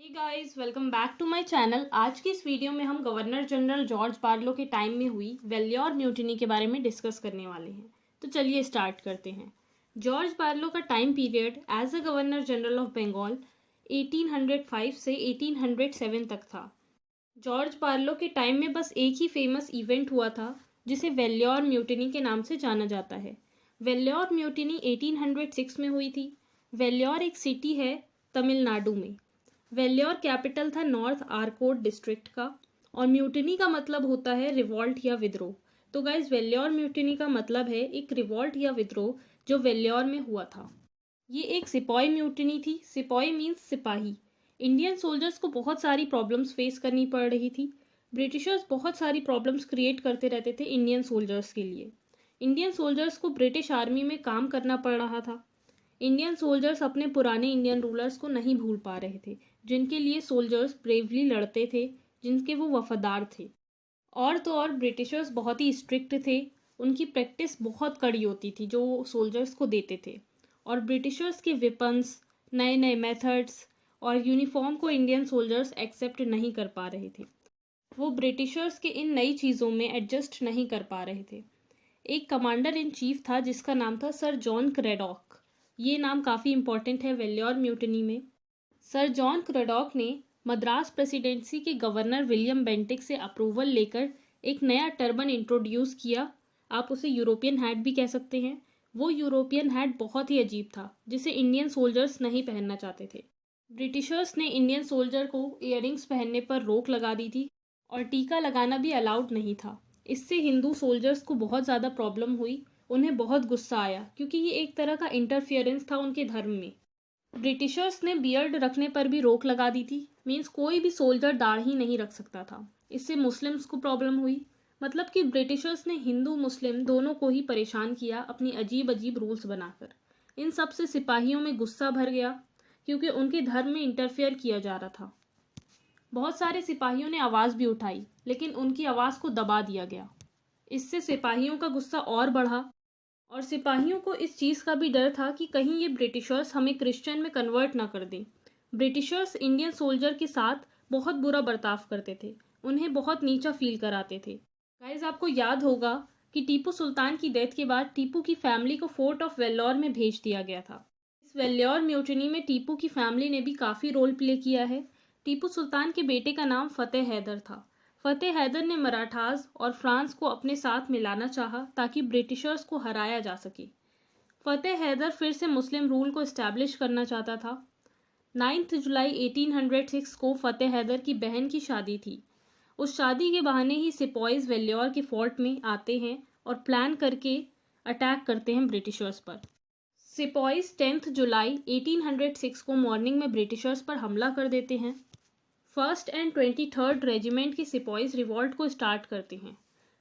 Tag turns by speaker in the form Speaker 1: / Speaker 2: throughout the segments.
Speaker 1: Hey guys, welcome back to my channel. आज की इस वीडियो में हम गवर्नर जनरल जॉर्ज बार्लो के टाइम में हुई वेल्योर म्यूटिनी के बारे में डिस्कस करने वाले हैं। तो चलिए स्टार्ट करते हैं। जॉर्ज बार्लो का time period as a governor general of Bengal 1805 से 1807 तक था। जॉर्ज बार्लो के टाइम में बस एक ही फेमस इवेंट हुआ था जिसे वेल्योर म्यूटिनी के नाम से जाना जाता है। वेल्योर म्यूटिनी 1806 में हुई थी। वेल्योर एक सिटी है तमिलनाडु में। वेल्योर कैपिटल था नॉर्थ आर्कोट डिस्ट्रिक्ट का और म्यूटिनी का मतलब होता है रिवॉल्ट या विद्रोह। तो गाइज वेल्योर म्यूटिनी का मतलब है एक रिवॉल्ट या विद्रोह जो वेल्योर में हुआ था। ये एक सिपाही म्यूटिनी थी। सिपाही मीन्स सिपाही। इंडियन सोल्जर्स को बहुत सारी प्रॉब्लम्स फेस करनी पड़ रही थी। ब्रिटिशर्स बहुत सारी प्रॉब्लम्स क्रिएट करते रहते थे इंडियन सोल्जर्स के लिए। इंडियन सोल्जर्स को ब्रिटिश आर्मी में काम करना पड़ रहा था। इंडियन सोल्जर्स अपने पुराने इंडियन रूलर्स को नहीं भूल पा रहे थे, जिनके लिए सोल्जर्स ब्रेवली लड़ते थे, जिनके वो वफादार थे। और तो और ब्रिटिशर्स बहुत ही स्ट्रिक्ट थे। उनकी प्रैक्टिस बहुत कड़ी होती थी जो वो सोल्जर्स को देते थे। और ब्रिटिशर्स के वेपन्स, नए नए मेथड्स और यूनिफॉर्म को इंडियन सोल्जर्स एक्सेप्ट नहीं कर पा रहे थे। वो ब्रिटिशर्स के इन नई चीज़ों में एडजस्ट नहीं कर पा रहे थे। एक कमांडर इन चीफ था जिसका नाम था सर जॉन क्रेडॉक। ये नाम काफ़ी इंपॉर्टेंट है वेल्योर म्यूटिनी में। सर जॉन क्रेडॉक ने मद्रास प्रेसिडेंसी के गवर्नर विलियम बेंटिक से अप्रूवल लेकर एक नया टर्बन इंट्रोड्यूस किया। आप उसे यूरोपियन हैट भी कह सकते हैं। वो यूरोपियन हैट बहुत ही अजीब था जिसे इंडियन सोल्जर्स नहीं पहनना चाहते थे। ब्रिटिशर्स ने इंडियन सोल्जर को इयररिंग्स पहनने पर रोक लगा दी थी और टीका लगाना भी अलाउड नहीं था। इससे हिंदू सोल्जर्स को बहुत ज़्यादा प्रॉब्लम हुई। उन्हें बहुत गुस्सा आया क्योंकि ये एक तरह का इंटरफियरेंस था उनके धर्म में। ब्रिटिशर्स ने बियर्ड रखने पर भी रोक लगा दी थी। मीन्स कोई भी सोल्जर दाढ़ी नहीं रख सकता था। इससे मुस्लिम्स को प्रॉब्लम हुई। मतलब कि ब्रिटिशर्स ने हिंदू मुस्लिम दोनों को ही परेशान किया अपनी अजीब अजीब रूल्स बनाकर। इन सब से सिपाहियों में गुस्सा भर गया क्योंकि उनके धर्म में इंटरफेयर किया जा रहा था। बहुत सारे सिपाहियों ने आवाज़ भी उठाई लेकिन उनकी आवाज़ को दबा दिया गया। इससे सिपाहियों का गुस्सा और बढ़ा और सिपाहियों को इस चीज़ का भी डर था कि कहीं ये ब्रिटिशर्स हमें क्रिश्चियन में कन्वर्ट ना कर दें। ब्रिटिशर्स इंडियन सोल्जर के साथ बहुत बुरा बर्ताव करते थे, उन्हें बहुत नीचा फील कराते थे। गाइज आपको याद होगा कि टीपू सुल्तान की डेथ के बाद टीपू की फैमिली को फोर्ट ऑफ वेल्लोर में भेज दिया गया था। इस वेल्लोर म्यूटिनी में टीपू की फैमिली ने भी काफ़ी रोल प्ले किया है। टीपू सुल्तान के बेटे का नाम फतेह हैदर था। फतेह हैदर ने मराठास और फ्रांस को अपने साथ मिलाना चाहा ताकि ब्रिटिशर्स को हराया जा सके। फतेह हैदर फिर से मुस्लिम रूल को इस्टेब्लिश करना चाहता था। 9 जुलाई 1806 को फतेह हैदर की बहन की शादी थी। उस शादी के बहाने ही सिपॉइज वेल्योर के फोर्ट में आते हैं और प्लान करके अटैक करते हैं ब्रिटिशर्स पर। सिपॉइज 10 जुलाई 1806 को मॉर्निंग में ब्रिटिशर्स पर हमला कर देते हैं। 1st एंड 23rd रेजिमेंट के सिपॉइज रिवॉल्ट को स्टार्ट करते हैं।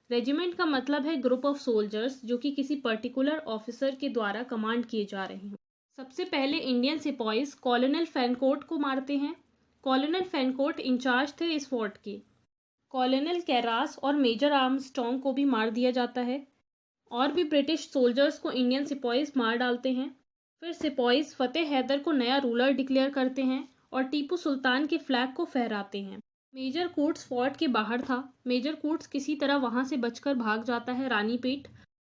Speaker 1: रेजिमेंट का मतलब है ग्रुप ऑफ सोल्जर्स जो कि किसी पर्टिकुलर ऑफिसर के द्वारा कमांड किए जा रहे हैं। सबसे पहले इंडियन सिपॉइज कॉलोनल फैनकोट को मारते हैं। कॉलोनल फैनकोट इंचार्ज थे इस फोर्ट के। कॉलोनल कैरास और मेजर आर्मस्ट्रॉन्ग को भी मार दिया जाता है। और भी ब्रिटिश सोल्जर्स को इंडियन सिपॉइज मार डालते हैं। फिर सिपॉइज फतेह हैदर को नया रूलर डिक्लेयर करते हैं और टीपू सुल्तान के फ्लैग को फहराते हैं। मेजर कूट्स फोर्ट के बाहर था। मेजर कूट्स किसी तरह वहां से बचकर भाग जाता है रानीपेट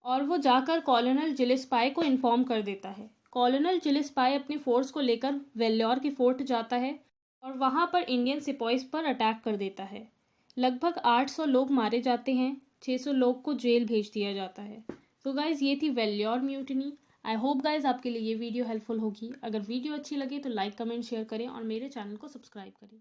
Speaker 1: और वो जाकर कॉलोनल जिलेस्पाई को इन्फॉर्म कर देता है। कॉलोनल जिलेस्पाई अपने फोर्स को लेकर वेल्लोर के फोर्ट जाता है और वहां पर इंडियन सिपॉइज पर अटैक कर देता है। लगभग 800 लोग मारे जाते हैं। 600 लोग को जेल भेज दिया जाता है। तो गाइज ये थी valour mutiny. I hope guys आपके लिए ये वीडियो हेल्पफुल होगी। अगर वीडियो अच्छी लगे तो लाइक कमेंट शेयर करें और मेरे चैनल को सब्सक्राइब करें।